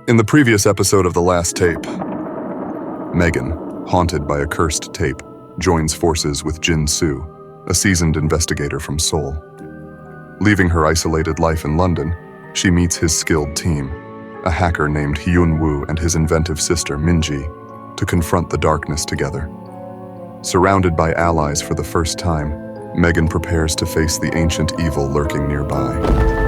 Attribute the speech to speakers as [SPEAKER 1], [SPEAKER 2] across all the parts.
[SPEAKER 1] In the previous episode of The Last Tape, Megan, haunted by a cursed tape, joins forces with Jin Soo, a seasoned investigator from Seoul. Leaving her isolated life in London, she meets his skilled team, a hacker named Hyun Woo and his inventive sister Minji, to confront the darkness together. Surrounded by allies for the first time, Megan prepares to face the ancient evil lurking nearby.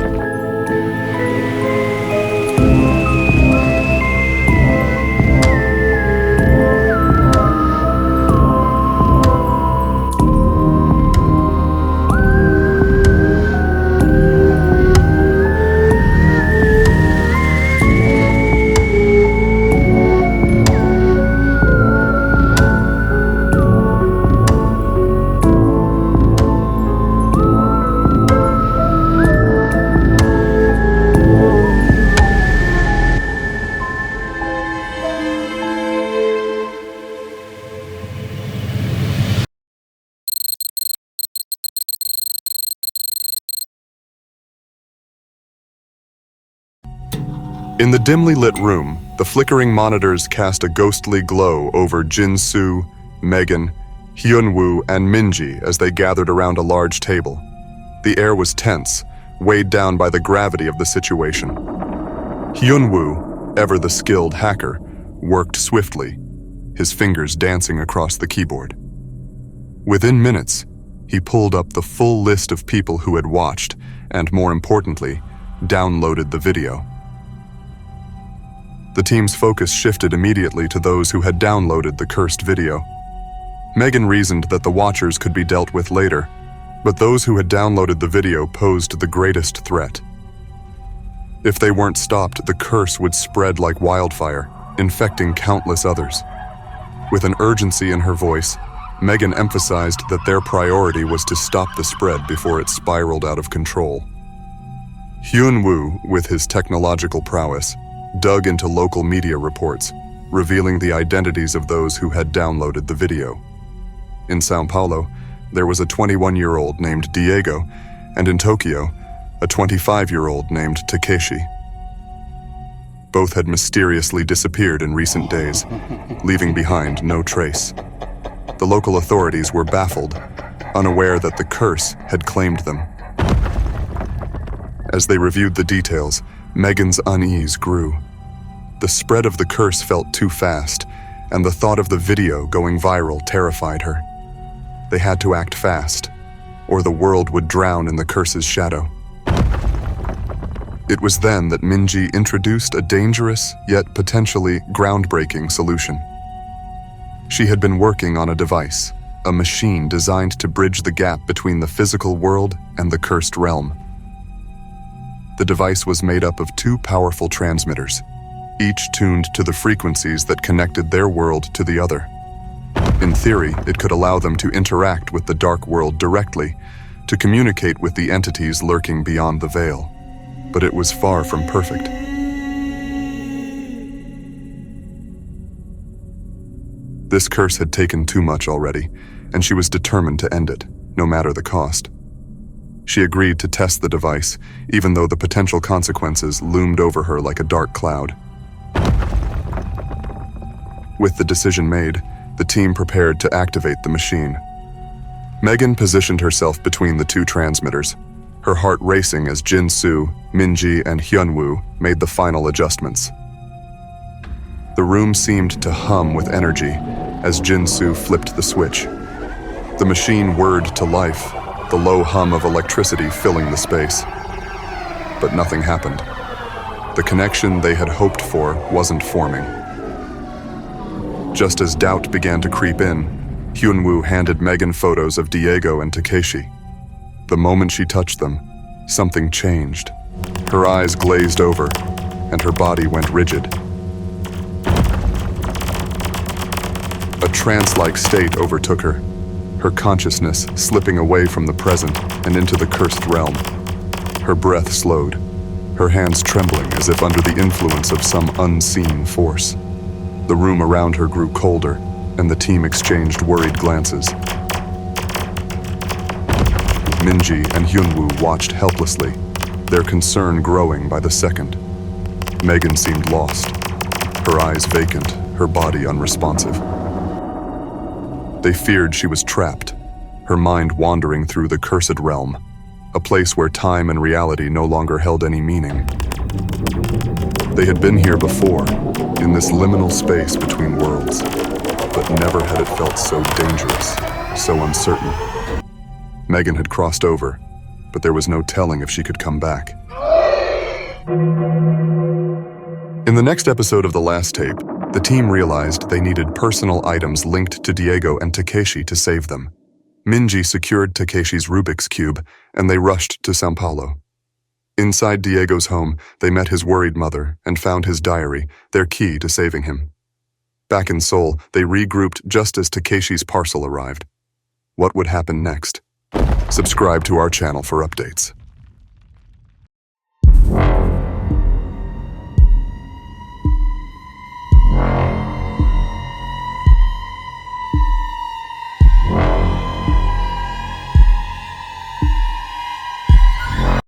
[SPEAKER 1] In the dimly lit room, the flickering monitors cast a ghostly glow over Jin Soo, Megan, Hyun Woo, and Minji as they gathered around a large table. The air was tense, weighed down by the gravity of the situation. Hyun Woo, ever the skilled hacker, worked swiftly, his fingers dancing across the keyboard. Within minutes, he pulled up the full list of people who had watched and, more importantly, downloaded the video. The team's focus shifted immediately to those who had downloaded the cursed video. Megan reasoned that the watchers could be dealt with later, but those who had downloaded the video posed the greatest threat. If they weren't stopped, the curse would spread like wildfire, infecting countless others. With an urgency in her voice, Megan emphasized that their priority was to stop the spread before it spiraled out of control. Hyun Woo, with his technological prowess, dug into local media reports, revealing the identities of those who had downloaded the video. In São Paulo, there was a 21-year-old named Diego, and in Tokyo, a 25-year-old named Takeshi. Both had mysteriously disappeared in recent days, leaving behind no trace. The local authorities were baffled, unaware that the curse had claimed them. As they reviewed the details, Megan's unease grew. The spread of the curse felt too fast, and the thought of the video going viral terrified her. They had to act fast, or the world would drown in the curse's shadow. It was then that Minji introduced a dangerous, yet potentially groundbreaking solution. She had been working on a device, a machine designed to bridge the gap between the physical world and the cursed realm. The device was made up of two powerful transmitters, each tuned to the frequencies that connected their world to the other. In theory, it could allow them to interact with the dark world directly, to communicate with the entities lurking beyond the veil. But it was far from perfect. This curse had taken too much already, and she was determined to end it, no matter the cost. She agreed to test the device, even though the potential consequences loomed over her like a dark cloud. With the decision made, the team prepared to activate the machine. Megan positioned herself between the two transmitters, her heart racing as Jin Soo, Minji, and Hyun Woo made the final adjustments. The room seemed to hum with energy as Jin Soo flipped the switch. The machine whirred to life, the low hum of electricity filling the space. But nothing happened. The connection they had hoped for wasn't forming. Just as doubt began to creep in, Hyun Woo handed Megan photos of Diego and Takeshi. The moment she touched them, something changed. Her eyes glazed over, and her body went rigid. A trance-like state overtook her, her consciousness slipping away from the present and into the cursed realm. Her breath slowed, her hands trembling as if under the influence of some unseen force. The room around her grew colder, and the team exchanged worried glances. Minji and Hyun Woo watched helplessly, their concern growing by the second. Megan seemed lost, her eyes vacant, her body unresponsive. They feared she was trapped, her mind wandering through the cursed realm, a place where time and reality no longer held any meaning. They had been here before, in this liminal space between worlds, but never had it felt so dangerous, so uncertain. Megan had crossed over, but there was no telling if she could come back. In the next episode of The Last Tape, the team realized they needed personal items linked to Diego and Takeshi to save them. Minji secured Takeshi's Rubik's Cube, and they rushed to São Paulo. Inside Diego's home, they met his worried mother and found his diary, their key to saving him. Back in Seoul, they regrouped just as Takeshi's parcel arrived. What would happen next? Subscribe to our channel for updates.